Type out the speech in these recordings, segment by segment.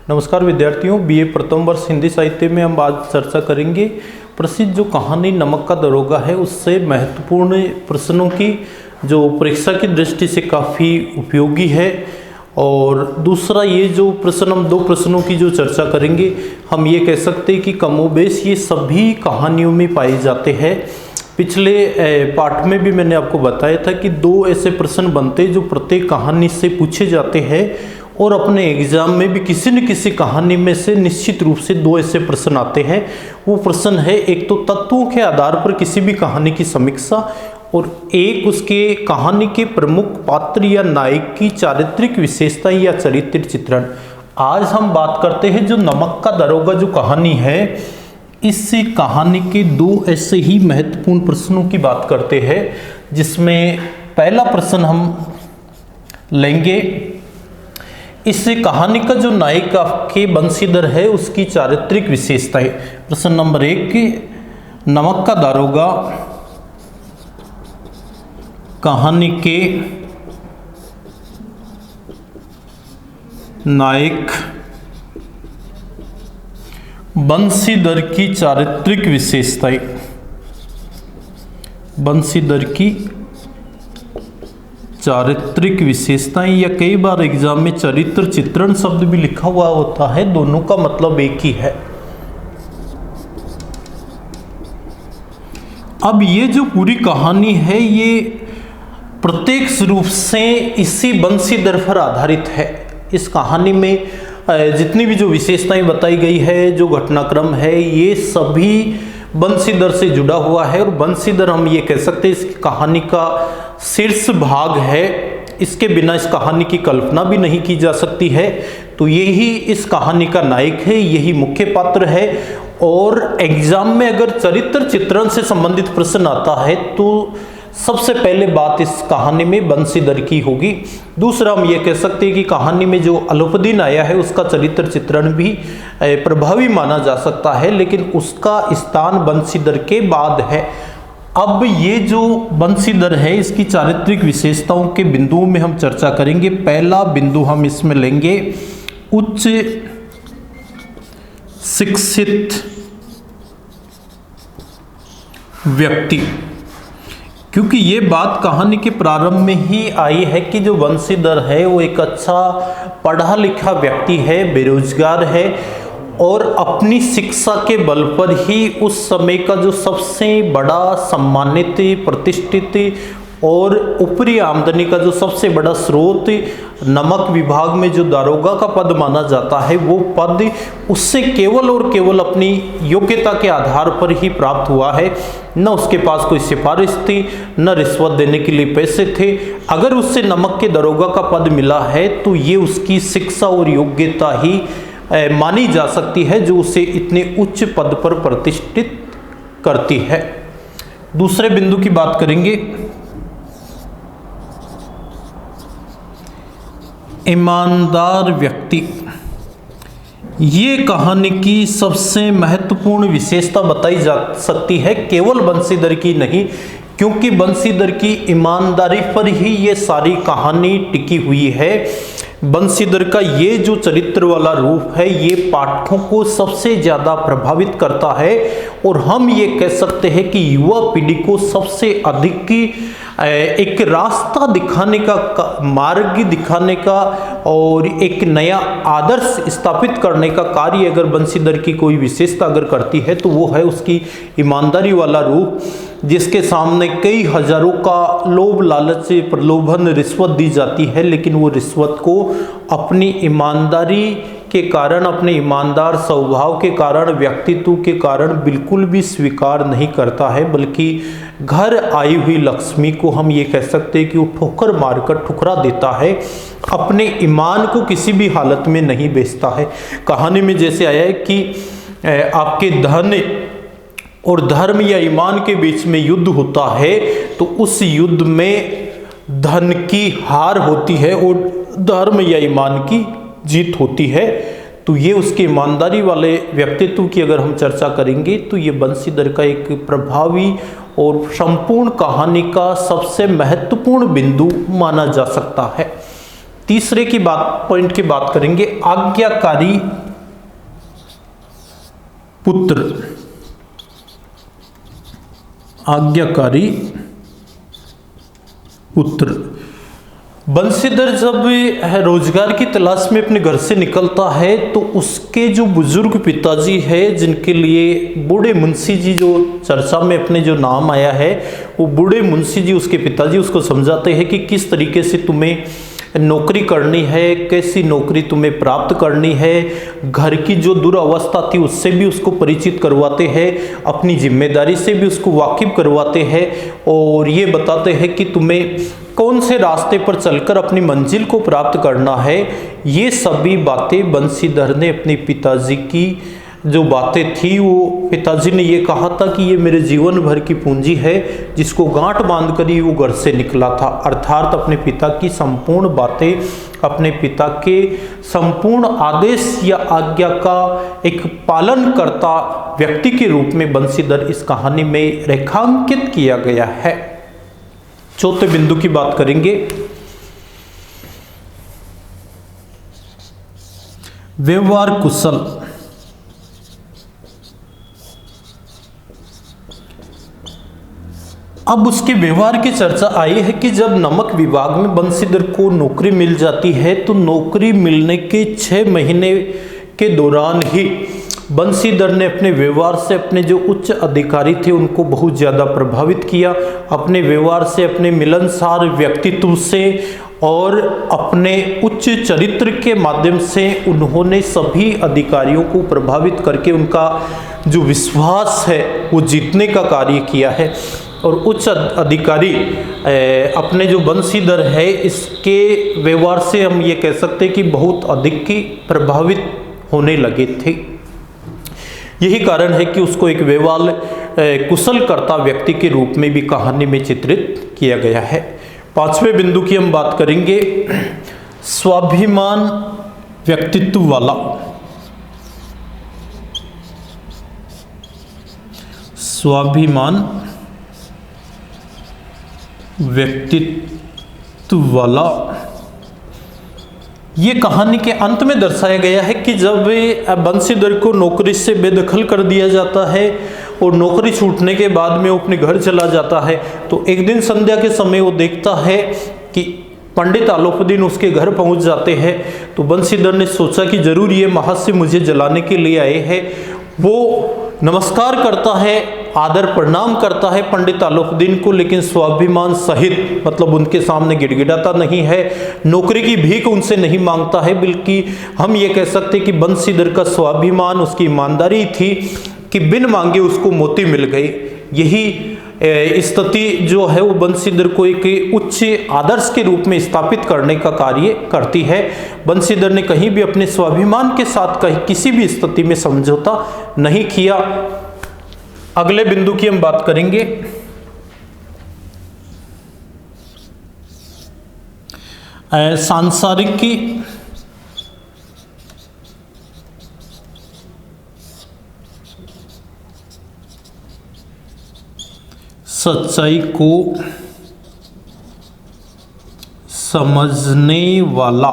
नमस्कार विद्यार्थियों, बीए प्रथम वर्ष हिंदी साहित्य में हम आज चर्चा करेंगे। प्रसिद्ध जो कहानी नमक का दरोगा है उससे महत्वपूर्ण प्रश्नों की जो परीक्षा की दृष्टि से काफ़ी उपयोगी है। और दूसरा ये जो प्रश्न, हम दो प्रश्नों की जो चर्चा करेंगे, हम ये कह सकते हैं कि कमोबेश ये सभी कहानियों में पाए जाते हैं। पिछले पाठ में भी मैंने आपको बताया था कि दो ऐसे प्रश्न बनते हैं जो प्रत्येक कहानी से पूछे जाते हैं और अपने एग्जाम में भी किसी न किसी कहानी में से निश्चित रूप से दो ऐसे प्रश्न आते हैं। वो प्रश्न है, एक तो तत्वों के आधार पर किसी भी कहानी की समीक्षा और एक उसके कहानी के प्रमुख पात्र या नायक की चारित्रिक विशेषताएं या चरित्र चित्रण। आज हम बात करते हैं जो नमक का दरोगा जो कहानी है, इस कहानी के दो ऐसे ही महत्वपूर्ण प्रश्नों की बात करते हैं, जिसमें पहला प्रश्न हम लेंगे, इस कहानी का जो नायक आपके बंशीधर है उसकी चारित्रिक विशेषताएं। प्रश्न नंबर 1, नमक का दारोगा कहानी के नायक बंशीधर की चारित्रिक विशेषताएं। बंशीधर की चारित्रिक विशेषताएं, या कई बार एग्जाम में चरित्र चित्रण शब्द भी लिखा हुआ होता है, दोनों का मतलब एक ही है। अब ये जो पूरी कहानी है ये प्रत्यक्ष रूप से इसी बंशीधर पर आधारित है। इस कहानी में जितनी भी जो विशेषताएं बताई गई है, जो घटनाक्रम है, ये सभी बंशीधर से जुड़ा हुआ है। और बंशीधर हम ये कह सकते हैं इस कहानी का शीर्ष भाग है, इसके बिना इस कहानी की कल्पना भी नहीं की जा सकती है। तो यही इस कहानी का नायक है, यही मुख्य पात्र है। और एग्जाम में अगर चरित्र चित्रण से संबंधित प्रश्न आता है तो सबसे पहले बात इस कहानी में बंशीधर की होगी। दूसरा हम ये कह सकते हैं कि कहानी में जो अलोपदीन आया है उसका चरित्र चित्रण भी प्रभावी माना जा सकता है, लेकिन उसका स्थान बंशीधर के बाद है। अब ये जो बंशीधर है इसकी चारित्रिक विशेषताओं के बिंदुओं में हम चर्चा करेंगे। पहला बिंदु हम इसमें लेंगे उच्च शिक्षित व्यक्ति, क्योंकि ये बात कहानी के प्रारंभ में ही आई है कि जो बंशीधर है वो एक अच्छा पढ़ा लिखा व्यक्ति है, बेरोजगार है और अपनी शिक्षा के बल पर ही उस समय का जो सबसे बड़ा सम्मानित, प्रतिष्ठित और ऊपरी आमदनी का जो सबसे बड़ा स्रोत नमक विभाग में जो दारोगा का पद माना जाता है, वो पद उससे केवल और केवल अपनी योग्यता के आधार पर ही प्राप्त हुआ है। न उसके पास कोई सिफारिश थी, न रिश्वत देने के लिए पैसे थे। अगर उससे नमक के दारोगा का पद मिला है तो ये उसकी शिक्षा और योग्यता ही मानी जा सकती है जो उसे इतने उच्च पद पर प्रतिष्ठित करती है। दूसरे बिंदु की बात करेंगे, ईमानदार व्यक्ति। ये कहानी की सबसे महत्वपूर्ण विशेषता बताई जा सकती है, केवल बंशीधर की नहीं, क्योंकि बंशीधर की ईमानदारी पर ही ये सारी कहानी टिकी हुई है। बंशीधर का ये जो चरित्र वाला रूप है ये पाठकों को सबसे ज़्यादा प्रभावित करता है और हम ये कह सकते हैं कि युवा पीढ़ी को सबसे अधिक एक रास्ता दिखाने का, मार्ग दिखाने का और एक नया आदर्श स्थापित करने का कार्य अगर बंशीधर की कोई विशेषता अगर करती है तो वो है उसकी ईमानदारी वाला रूप, जिसके सामने कई हजारों का लोभ लालच से प्रलोभन रिश्वत दी जाती है, लेकिन वो रिश्वत को अपनी ईमानदारी के कारण, अपने ईमानदार स्वभाव के कारण, व्यक्तित्व के कारण बिल्कुल भी स्वीकार नहीं करता है, बल्कि घर आई हुई लक्ष्मी को हम ये कह सकते हैं कि वो ठोकर मारकर ठुकरा देता है, अपने ईमान को किसी भी हालत में नहीं बेचता है। कहानी में जैसे आया है कि आपके धन और धर्म या ईमान के बीच में युद्ध होता है तो उस युद्ध में धन की हार होती है और धर्म या ईमान की जीत होती है। तो ये उसके ईमानदारी वाले व्यक्तित्व की अगर हम चर्चा करेंगे तो ये बंशीधर का एक प्रभावी और संपूर्ण कहानी का सबसे महत्वपूर्ण बिंदु माना जा सकता है। तीसरे की बात पॉइंट की बात करेंगे, आज्ञाकारी पुत्र। आज्ञाकारी पुत्र। बंशीधर जब रोजगार की तलाश में अपने घर से निकलता है तो उसके जो बुजुर्ग पिताजी है, जिनके लिए बूढ़े मुंशी जी जो चर्चा में अपने जो नाम आया है, वो बूढ़े मुंशी जी उसके पिताजी उसको समझाते हैं कि किस तरीके से तुम्हें नौकरी करनी है, कैसी नौकरी तुम्हें प्राप्त करनी है। घर की जो दुरावस्था थी उससे भी उसको परिचित करवाते हैं, अपनी जिम्मेदारी से भी उसको वाकिफ करवाते हैं और ये बताते हैं कि तुम्हें कौन से रास्ते पर चलकर अपनी मंजिल को प्राप्त करना है। ये सभी बातें बंशीधर ने अपने पिताजी की जो बातें थी, वो पिताजी ने ये कहा था कि ये मेरे जीवन भर की पूंजी है, जिसको गांठ बांध कर ही वो घर से निकला था। अर्थात अपने पिता की संपूर्ण बातें, अपने पिता के संपूर्ण आदेश या आज्ञा का एक पालन करता व्यक्ति के रूप में बंशीधर इस कहानी में रेखांकित किया गया है। चौथे बिंदु की बात करेंगे, व्यवहार कुशल। अब उसके व्यवहार की चर्चा आई है कि जब नमक विभाग में बंशीधर को नौकरी मिल जाती है तो नौकरी मिलने के 6 महीने के दौरान ही बंशीधर ने अपने व्यवहार से अपने जो उच्च अधिकारी थे उनको बहुत ज़्यादा प्रभावित किया। अपने व्यवहार से, अपने मिलनसार व्यक्तित्व से और अपने उच्च चरित्र के माध्यम से उन्होंने सभी अधिकारियों को प्रभावित करके उनका जो विश्वास है वो जीतने का कार्य किया है। और उच्च अधिकारी अपने जो बंशीधर है इसके व्यवहार से हम ये कह सकते हैं कि बहुत अधिक ही प्रभावित होने लगे थे। यही कारण है कि उसको एक व्यवहार कुशलकर्ता व्यक्ति के रूप में भी कहानी में चित्रित किया गया है। 5वें बिंदु की हम बात करेंगे, स्वाभिमान व्यक्तित्व वाला। स्वाभिमान व्यक्तित्व वाला। ये कहानी के अंत में दर्शाया गया है कि जब बंशीधर को नौकरी से बेदखल कर दिया जाता है और नौकरी छूटने के बाद में वो अपने घर चला जाता है, तो एक दिन संध्या के समय वो देखता है कि पंडित आलोपुदीन उसके घर पहुंच जाते हैं। तो बंशीधर ने सोचा कि जरूर ये महाशय मुझे जलाने के लिए आए हैं। वो नमस्कार करता है, आदर प्रणाम करता है पंडित आलोपुदीन को, लेकिन स्वाभिमान सहित, मतलब उनके सामने गिड़गिड़ाता नहीं है, नौकरी की भीख उनसे नहीं मांगता है, बल्कि हम ये कह सकते हैं कि बंशीधर का स्वाभिमान, उसकी ईमानदारी थी कि बिन मांगे उसको मोती मिल गई। यही स्थिति जो है वो बंशीधर को एक उच्च आदर्श के रूप में स्थापित करने का कार्य करती है। बंशीधर ने कहीं भी अपने स्वाभिमान के साथ कहीं किसी भी स्थिति में समझौता नहीं किया। अगले बिंदु की हम बात करेंगे, सांसारिक की सच्चाई को समझने वाला।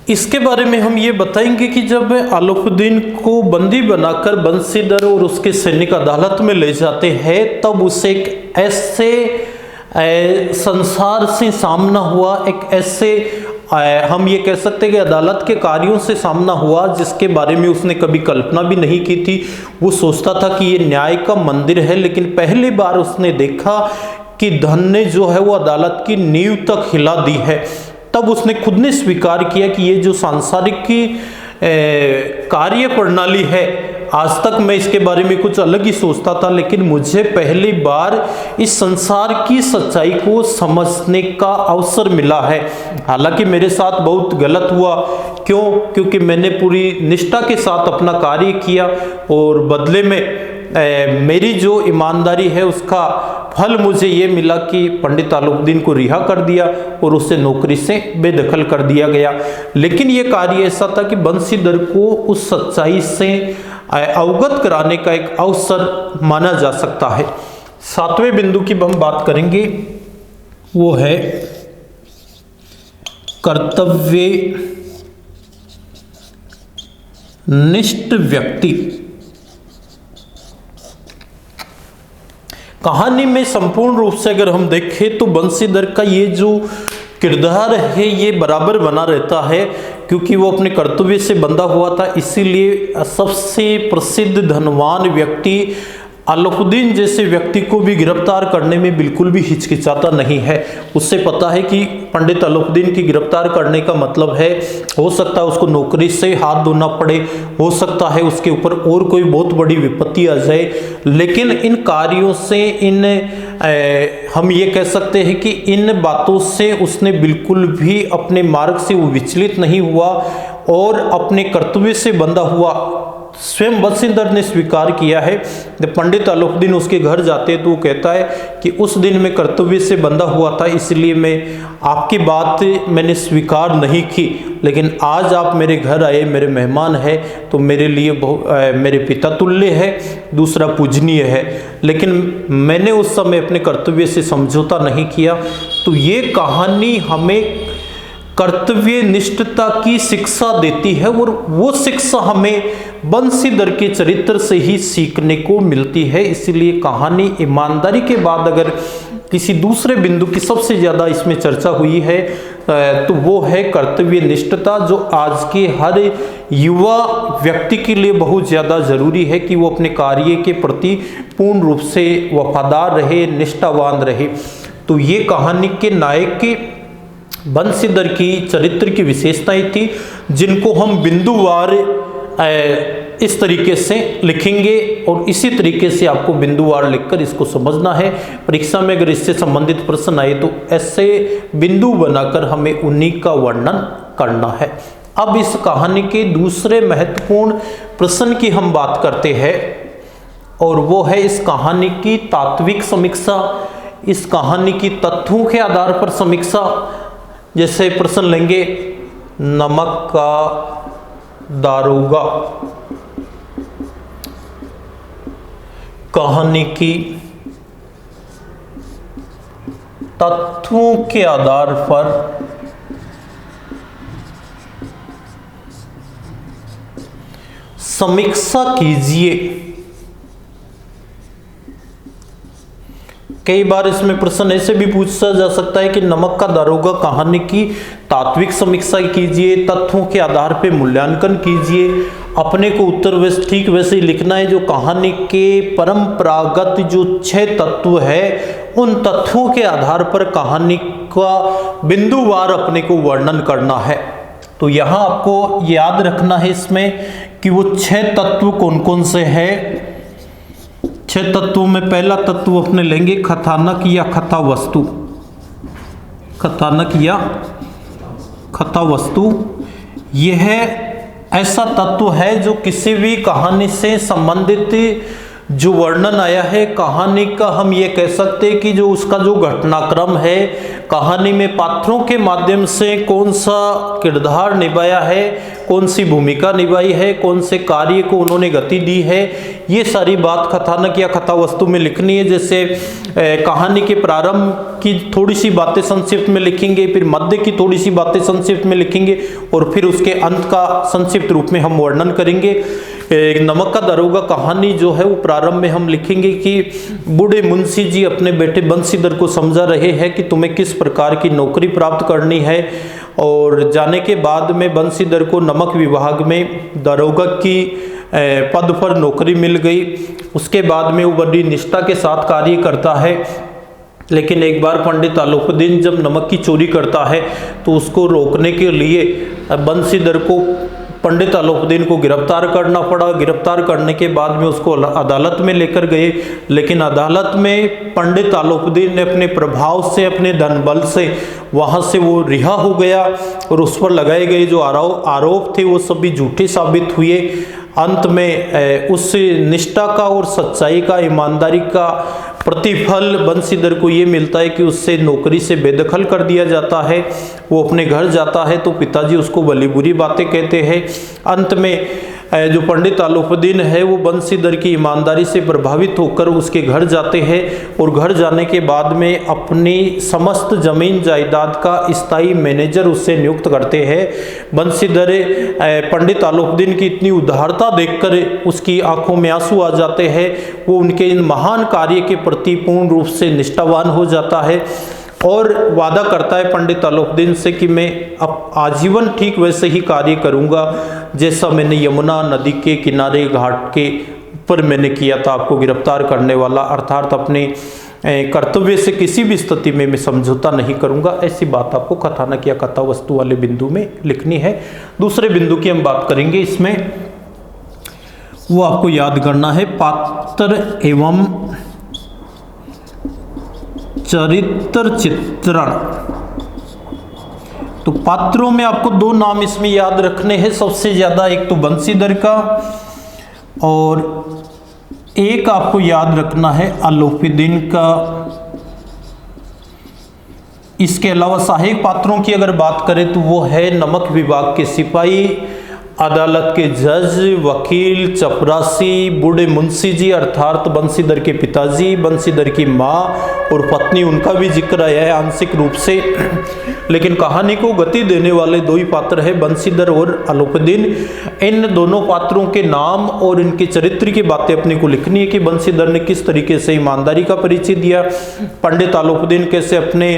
इसके बारे में हम ये बताएंगे कि जब आलोपुदीन को बंदी बनाकर बंशीधर और उसके सैनिक अदालत में ले जाते हैं, तब उसे एक ऐसे संसार से सामना हुआ, एक ऐसे हम ये कह सकते हैं कि अदालत के कार्यों से सामना हुआ जिसके बारे में उसने कभी कल्पना भी नहीं की थी। वो सोचता था कि ये न्याय का मंदिर है, लेकिन पहली बार उसने देखा कि धन ने जो है वो अदालत की नींव तक हिला दी है। तब उसने खुद ने स्वीकार किया कि ये जो सांसारिक की कार्य प्रणाली है, आज तक मैं इसके बारे में कुछ अलग ही सोचता था, लेकिन मुझे पहली बार इस संसार की सच्चाई को समझने का अवसर मिला है। हालांकि मेरे साथ बहुत गलत हुआ, क्यों? क्योंकि मैंने पूरी निष्ठा के साथ अपना कार्य किया और बदले में मेरी जो ईमानदारी है उसका फल मुझे ये मिला कि पंडित आलोपुदीन को रिहा कर दिया और उसे नौकरी से बेदखल कर दिया गया। लेकिन ये कार्य ऐसा था कि बंशीधर को उस सच्चाई से अवगत कराने का एक अवसर माना जा सकता है। 7वें बिंदु की हम बात करेंगे, वो है कर्तव्य निष्ठ व्यक्ति। कहानी में संपूर्ण रूप से अगर हम देखें तो बंसीधर का ये जो किरदार है ये बराबर बना रहता है, क्योंकि वो अपने कर्तव्य से बंधा हुआ था। इसीलिए सबसे प्रसिद्ध धनवान व्यक्ति अलाउद्दीन जैसे व्यक्ति को भी गिरफ्तार करने में बिल्कुल भी हिचकिचाता नहीं है। उससे पता है कि पंडित अलाउद्दीन की गिरफ्तार करने का मतलब है, हो सकता है उसको नौकरी से हाथ धोना पड़े, हो सकता है उसके ऊपर और कोई बहुत बड़ी विपत्ति आ जाए, लेकिन इन कार्यों से हम ये कह सकते हैं कि इन बातों से उसने बिल्कुल भी अपने मार्ग से वो विचलित नहीं हुआ और अपने कर्तव्य से बंधा हुआ स्वयं बंसीधर ने स्वीकार किया है। जब पंडित अलाउद्दीन उसके घर जाते हैं तो वो कहता है कि उस दिन मैं कर्तव्य से बंधा हुआ था, इसलिए मैं आपकी बात मैंने स्वीकार नहीं की, लेकिन आज आप मेरे घर आए, मेरे मेहमान हैं, तो मेरे लिए मेरे पिता तुल्य है, दूसरा पूजनीय है, लेकिन मैंने उस समय अपने कर्तव्य से समझौता नहीं किया। तो ये कहानी हमें कर्तव्य निष्ठता की शिक्षा देती है और वो शिक्षा हमें बंसीधर के चरित्र से ही सीखने को मिलती है। इसलिए कहानी ईमानदारी के बाद अगर किसी दूसरे बिंदु की सबसे ज़्यादा इसमें चर्चा हुई है तो वो है कर्तव्य निष्ठता, जो आज के हर युवा व्यक्ति के लिए बहुत ज़्यादा ज़रूरी है कि वो अपने कार्य के प्रति पूर्ण रूप से वफादार रहे, निष्ठावान रहे। तो ये कहानी के नायक के बंसीधर की चरित्र की विशेषताएं थी, जिनको हम बिंदुवार इस तरीके से लिखेंगे और इसी तरीके से आपको बिंदुवार लिखकर इसको समझना है। परीक्षा में अगर इससे संबंधित प्रश्न आए तो ऐसे बिंदु बनाकर हमें उन्हीं का वर्णन करना है। अब इस कहानी के दूसरे महत्वपूर्ण प्रश्न की हम बात करते हैं और वो है इस कहानी की तात्विक समीक्षा, इस कहानी की तथ्यों के आधार पर समीक्षा। जैसे प्रश्न लेंगे, नमक का दारोगा कहानी की तथ्यों के आधार पर समीक्षा कीजिए। कई बार इसमें प्रश्न ऐसे भी पूछा जा सकता है कि नमक का दारोगा कहानी की तात्विक समीक्षा कीजिए, तथ्यों के आधार पर मूल्यांकन कीजिए। अपने को उत्तर वैसे ठीक वैसे ही लिखना है। जो कहानी के परंपरागत जो 6 तत्व है, उन तथ्यों के आधार पर कहानी का बिंदुवार अपने को वर्णन करना है। तो यहाँ आपको याद रखना है इसमें कि वो 6 तत्व कौन कौन से हैं। 6 तत्वों में पहला तत्व अपने लेंगे कथानक या कथा वस्तु। कथानक या कथा वस्तु यह ऐसा तत्व है जो किसी भी कहानी से संबंधित जो वर्णन आया है कहानी का, हम ये कह सकते हैं कि जो उसका जो घटनाक्रम है, कहानी में पात्रों के माध्यम से कौन सा किरदार निभाया है, कौन सी भूमिका निभाई है, कौन से कार्य को उन्होंने गति दी है, ये सारी बात कथानक या कथा वस्तु में लिखनी है। जैसे कहानी के प्रारंभ की थोड़ी सी बातें संक्षिप्त में लिखेंगे, फिर मध्य की थोड़ी सी बातें संक्षिप्त में लिखेंगे और फिर उसके अंत का संक्षिप्त रूप में हम वर्णन करेंगे। नमक का दारोगा कहानी जो है वो प्रारंभ में हम लिखेंगे कि बूढ़े मुंशी जी अपने बेटे बंसीधर को समझा रहे हैं कि तुम्हें किस प्रकार की नौकरी प्राप्त करनी है, और जाने के बाद में बंसीधर को नमक विभाग में दारोगा की पद पर नौकरी मिल गई। उसके बाद में वो बड़ी निष्ठा के साथ कार्य करता है, लेकिन एक बार पंडित अलाउद्दीन जब नमक की चोरी करता है तो उसको रोकने के लिए बंसीधर को पंडित अलाउद्दीन को गिरफ्तार करना पड़ा। गिरफ्तार करने के बाद में उसको अदालत में लेकर गए, लेकिन अदालत में पंडित अलाउद्दीन ने अपने प्रभाव से, अपने धन बल से वहाँ से वो रिहा हो गया और उस पर लगाए गए जो आरोप थे वो सभी झूठे साबित हुए। अंत में उस निष्ठा का और सच्चाई का, ईमानदारी का प्रतिफल बंशीधर को ये मिलता है कि उससे नौकरी से बेदखल कर दिया जाता है। वो अपने घर जाता है तो पिताजी उसको भली बुरी बातें कहते हैं। अंत में जो पंडित आलोपुद्दीन है वो बंशीधर की ईमानदारी से प्रभावित होकर उसके घर जाते हैं और घर जाने के बाद में अपनी समस्त जमीन जायदाद का स्थायी मैनेजर उससे नियुक्त करते हैं। बंशीधर पंडित आलोपुद्दीन की इतनी उदारता देखकर उसकी आंखों में आंसू आ जाते हैं। वो उनके इन महान कार्य के प्रति पूर्ण रूप से निष्ठावान हो जाता है और वादा करता है पंडित आलोपुद्दीन से कि मैं अब आजीवन ठीक वैसे ही कार्य करूंगा जैसा मैंने यमुना नदी के किनारे घाट के ऊपर मैंने किया था आपको गिरफ्तार करने वाला, अर्थात अपने कर्तव्य से किसी भी स्थिति में मैं समझौता नहीं करूंगा। ऐसी बात आपको कथानक या कथा वस्तु वाले बिंदु में लिखनी है। दूसरे बिंदु की हम बात करेंगे, इसमें वो आपको याद करना है पात्र एवं चरित्र चित्रण। तो पात्रों में आपको दो नाम इसमें याद रखने हैं सबसे ज्यादा, एक तो बंशीधर का और एक आपको याद रखना है आलोपुद्दीन का। इसके अलावा सहायक पात्रों की अगर बात करें तो वो है नमक विभाग के सिपाही, अदालत के जज, वकील, चपरासी, बूढ़े मुंशी जी अर्थात बंशीधर के पिताजी, बंशीधर की माँ और पत्नी, उनका भी जिक्र आया है आंशिक रूप से। लेकिन कहानी को गति देने वाले दो ही पात्र हैं, बंशीधर और आलोपुद्दीन। इन दोनों पात्रों के नाम और इनके चरित्र की बातें अपने को लिखनी है कि बंशीधर ने किस तरीके से ईमानदारी का परिचय दिया, पंडित आलोपुद्दीन कैसे अपने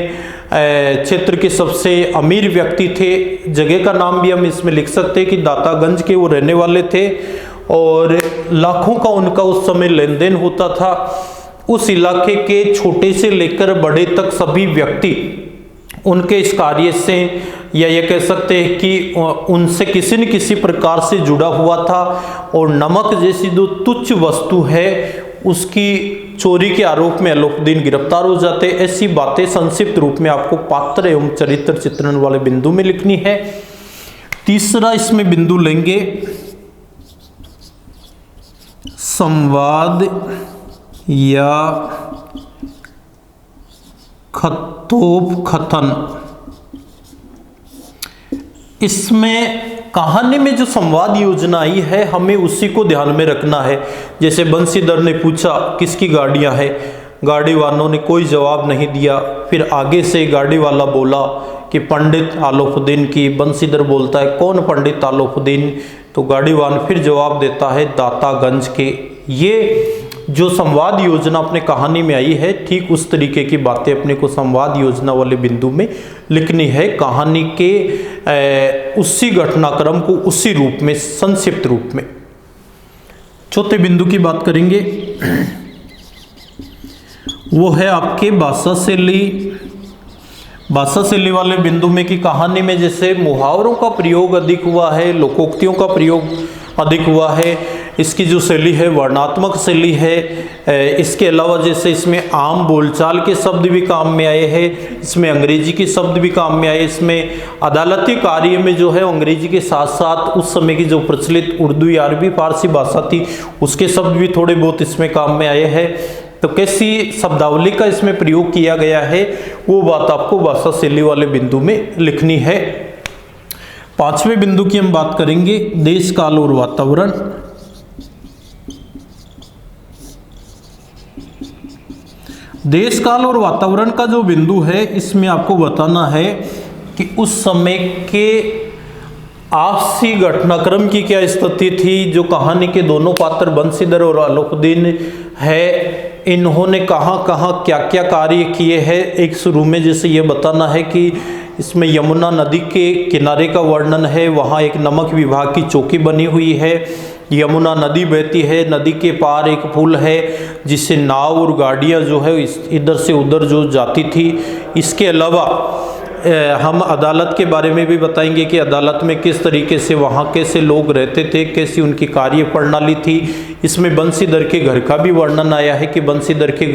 क्षेत्र के सबसे अमीर व्यक्ति थे। जगह का नाम भी हम इसमें लिख सकते हैं कि दातागंज के वो रहने वाले थे और लाखों का उनका उस समय लेन देन होता था। उस इलाके के छोटे से लेकर बड़े तक सभी व्यक्ति उनके इस कार्य से, या ये कह सकते हैं कि उनसे किसी न किसी प्रकार से जुड़ा हुआ था और नमक जैसी जो तुच्छ वस्तु है उसकी चोरी के आरोप में आलोपुद्दीन गिरफ्तार हो जाते। ऐसी बातें संक्षिप्त रूप में आपको पात्र एवं चरित्र चित्रण वाले बिंदु में लिखनी है। तीसरा इसमें बिंदु लेंगे संवाद या कथोपकथन। इसमें कहानी में जो संवाद योजना आई है हमें उसी को ध्यान में रखना है। जैसे बंशीधर ने पूछा किसकी गाड़ियां हैं, गाड़ी वालों ने कोई जवाब नहीं दिया। फिर आगे से गाड़ी वाला बोला कि पंडित आलोपुद्दीन की। बंशीधर बोलता है कौन पंडित आलोपुद्दीन, तो गाड़ीवान फिर जवाब देता है दातागंज के। ये जो संवाद योजना अपने कहानी में आई है ठीक उस तरीके की बातें अपने को संवाद योजना वाले बिंदु में लिखनी है। कहानी के उसी घटनाक्रम को उसी रूप में संक्षिप्त रूप में। चौथे बिंदु की बात करेंगे, वो है आपके भाषा शैली। भाषा शैली वाले बिंदु में कि कहानी में जैसे मुहावरों का प्रयोग अधिक हुआ है, लोकोक्तियों का प्रयोग अधिक हुआ है। इसकी जो शैली है वर्णात्मक शैली है। इसके अलावा जैसे इसमें आम बोलचाल के शब्द भी काम में आए हैं, इसमें अंग्रेजी के शब्द भी काम में आए। इसमें अदालती कार्य में जो है अंग्रेजी के साथ साथ उस समय की जो प्रचलित उर्दू या अरबी फारसी भाषा थी उसके शब्द भी थोड़े बहुत इसमें काम में आए हैं। तो कैसी शब्दावली का इसमें प्रयोग किया गया है वो बात आपको भाषा शैली वाले बिंदु में लिखनी है। पांचवें बिंदु की हम बात करेंगे देश काल और वातावरण। देश काल और वातावरण का जो बिंदु है इसमें आपको बताना है कि उस समय के आपसी घटनाक्रम की क्या स्थिति थी। जो कहानी के दोनों पात्र बंशीधर और आलोपुद्दीन है इन्होंने कहाँ कहाँ क्या क्या कार्य किए हैं। एक शुरू में जैसे ये बताना है कि इसमें यमुना नदी के किनारे का वर्णन है, वहाँ एक नमक विभाग की चौकी बनी हुई है। यमुना नदी बहती है, नदी के पार एक पुल है जिससे नाव और गाड़ियाँ जो है इधर से उधर जो जाती थी। इसके अलावा हम अदालत के बारे में भी बताएंगे कि अदालत में किस तरीके से वहाँ कैसे लोग रहते थे, कैसी उनकी कार्य प्रणाली थी। इसमें बंशीधर के घर का भी वर्णन आया है कि बंशीधर के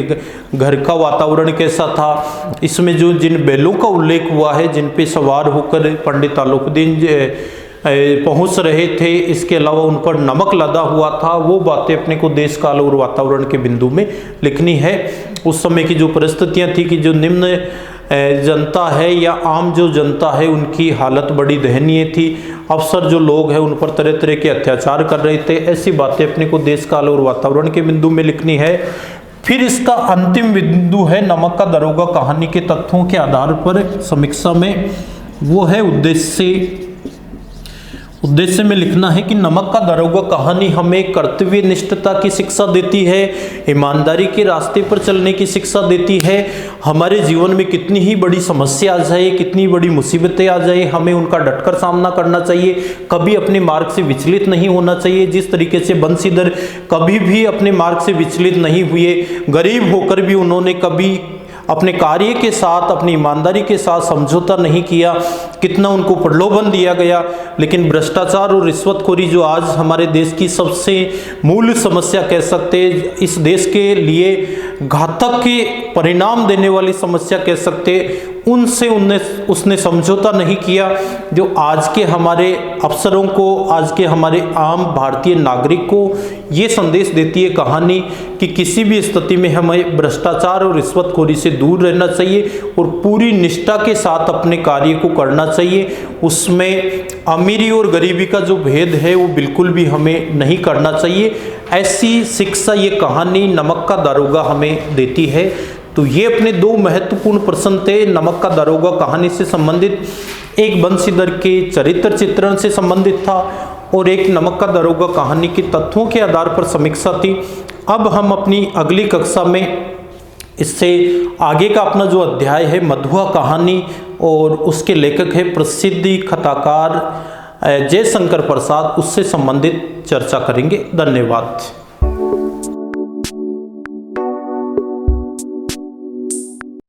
घर का वातावरण कैसा था। इसमें जो जिन बैलों का उल्लेख हुआ है जिन पे सवार होकर पंडित आलोपुद्दीन पहुंच रहे थे, इसके अलावा उन पर नमक लदा हुआ था, वो बातें अपने को देश काल और वातावरण के बिंदु में लिखनी है। उस समय की जो परिस्थितियां थी कि जो निम्न जनता है या आम जो जनता है उनकी हालत बड़ी दयनीय थी, अफसर जो लोग हैं उन पर तरह तरह के अत्याचार कर रहे थे, ऐसी बातें अपने को देश काल और वातावरण के बिंदु में लिखनी है। फिर इसका अंतिम बिंदु है नमक का दरोगा कहानी के तथ्यों के आधार पर समीक्षा में, वो है उद्देश्य में लिखना है कि नमक का दरोगा कहानी हमें कर्तव्य निष्ठता की शिक्षा देती है, ईमानदारी के रास्ते पर चलने की शिक्षा देती है। हमारे जीवन में कितनी ही बड़ी समस्या आ जाए, कितनी बड़ी मुसीबतें आ जाए, हमें उनका डटकर सामना करना चाहिए, कभी अपने मार्ग से विचलित नहीं होना चाहिए। जिस तरीके से बंसीधर कभी भी अपने मार्ग से विचलित नहीं हुए, गरीब होकर भी उन्होंने कभी अपने कार्य के साथ, अपनी ईमानदारी के साथ समझौता नहीं किया, कितना उनको प्रलोभन दिया गया। लेकिन भ्रष्टाचार और रिश्वतखोरी जो आज हमारे देश की सबसे मूल समस्या कह सकते हैं, इस देश के लिए घातक के परिणाम देने वाली समस्या कह सकते, उनसे उसने समझौता नहीं किया। जो आज के हमारे अफसरों को, आज के हमारे आम भारतीय नागरिक को ये संदेश देती है कहानी कि किसी भी स्थिति में हमें भ्रष्टाचार और रिश्वतखोरी से दूर रहना चाहिए और पूरी निष्ठा के साथ अपने कार्य को करना चाहिए। उसमें अमीरी और गरीबी का जो भेद है वो बिल्कुल भी हमें नहीं करना चाहिए। ऐसी शिक्षा ये कहानी नमक का दरोगा हमें देती है। तो ये अपने दो महत्वपूर्ण प्रश्न थे, नमक का दरोगा कहानी से संबंधित, एक बंसीधर के चरित्र चित्रण से संबंधित था और एक नमक का दरोगा कहानी के तथ्यों के आधार पर समीक्षा थी। अब हम अपनी अगली कक्षा में इससे आगे का अपना जो अध्याय है मधुआ कहानी, और उसके लेखक है प्रसिद्ध कथाकार जयशंकर प्रसाद, उससे संबंधित चर्चा करेंगे। धन्यवाद।